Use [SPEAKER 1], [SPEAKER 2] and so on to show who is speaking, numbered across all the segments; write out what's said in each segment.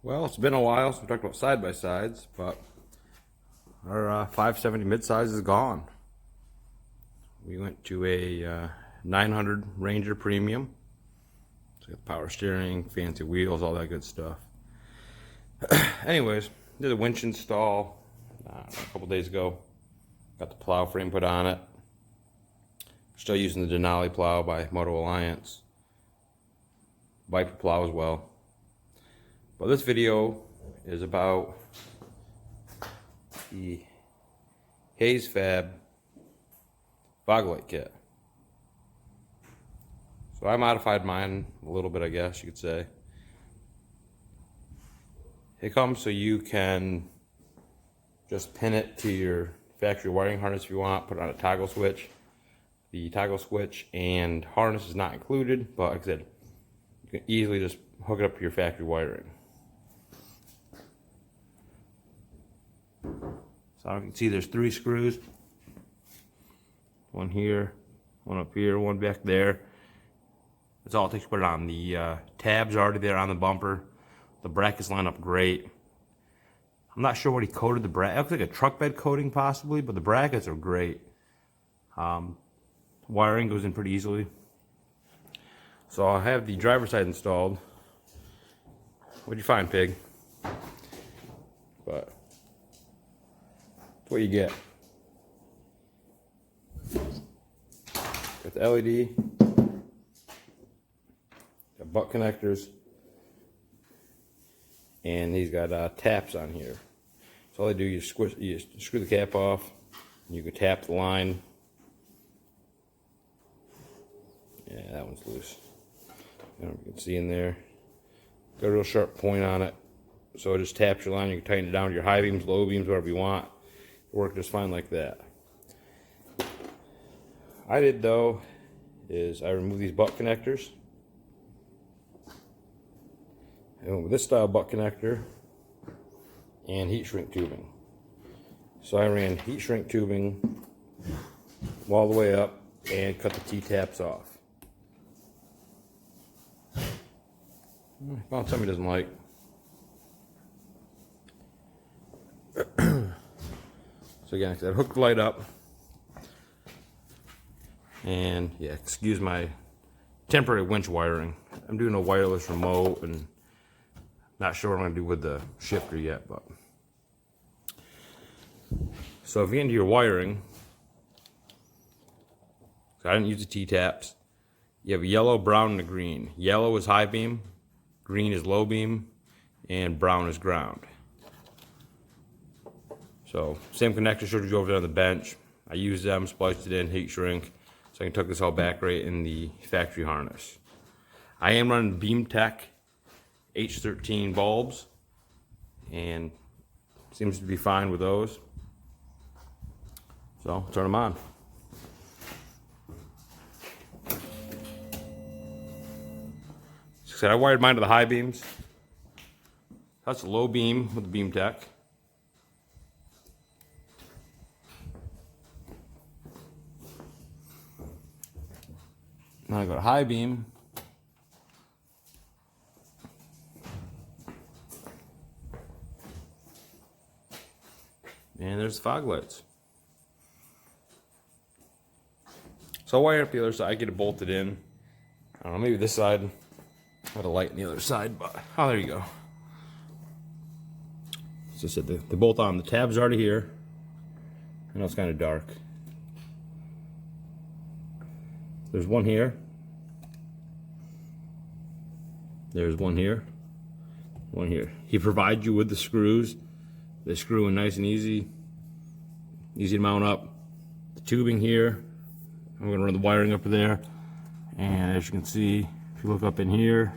[SPEAKER 1] Well, it's been a while since we talked about side-by-sides, but our 570 midsize is gone. We went to a 900 Ranger Premium. It's got power steering, fancy wheels, all that good stuff. Anyways, did a winch install a couple days ago. Got the plow frame put on it. Still using the Denali plow by Moto Alliance. Viper plow as well. Well, this video is about the Hayes Fab foglight kit. So I modified mine a little bit, I guess you could say. It comes so you can just pin it to your factory wiring harness if you want, put it on a toggle switch. The toggle switch and harness is not included, but like I said, you can easily just hook it up to your factory wiring. So you can see there's 3 screws. One here, one up here, one back there. That's all it takes to put it on. The tabs are already there on the bumper. The brackets line up great. I'm not sure what he coated the bracket. It looks like a truck bed coating possibly, but the brackets are great. Wiring goes in pretty easily. So I'll have the driver's side installed. What'd you find, pig? But that's what you get. Got the LED, got butt connectors, and he's got taps on here. So all they do, you screw the cap off, and you can tap the line. Yeah, that one's loose. I don't know if you can see in there. Got a real sharp point on it. So it just taps your line. You can tighten it down to your high beams, low beams, whatever you want. It'll work just fine like that. I did though is I removed these butt connectors. And with this style butt connector and heat shrink tubing. So I ran heat shrink tubing all the way up and cut the T-taps off. Found something he doesn't like. So again, I hooked the light up, and yeah, excuse my temporary winch wiring. I'm doing a wireless remote, and not sure what I'm gonna do with the shifter yet. But so if you get into your wiring, so I didn't use the T-taps. You have a yellow, brown, and a green. Yellow is high beam, green is low beam, and brown is ground. So same connector showed you over there on the bench. I used them, spliced it in, heat shrink, so I can tuck this all back right in the factory harness. I am running BeamTech H13 bulbs, and seems to be fine with those. So turn them on. So I wired mine to the high beams. That's a low beam with the BeamTech. Now I go to high beam. And there's the fog lights. So I'll wire up the other side, get it bolted in. I don't know, maybe this side. Got a light on the other side, but oh, there you go. So I said the bolt on. The tab's already here. I know it's kind of dark. There's one here. There's one here. One here. He provides you with the screws. They screw in nice and easy. Easy to mount up. The tubing here. I'm going to run the wiring up there. And as you can see, if you look up in here,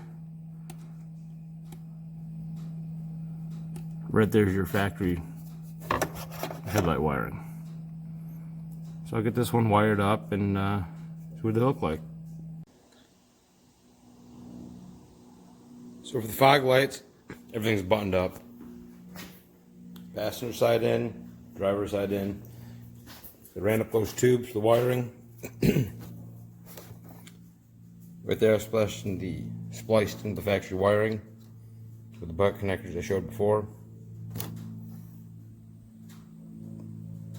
[SPEAKER 1] right there's your factory headlight wiring. So I'll get this one wired up and see what they look like. So for the fog lights, everything's buttoned up. Passenger side in, driver side in. They ran up those tubes for the wiring. Right there, spliced into the factory wiring. with the butt connectors I showed before.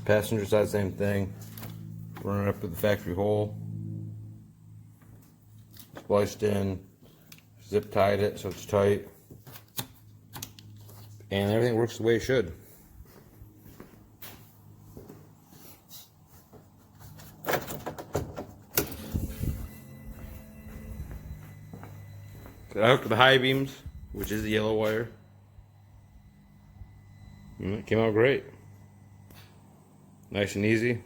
[SPEAKER 1] Passenger side, same thing. Running up to the factory hole. Spliced in. Zip tied it so it's tight. And everything works the way it should. So I hooked the high beams, which is the yellow wire. And it came out great. Nice and easy.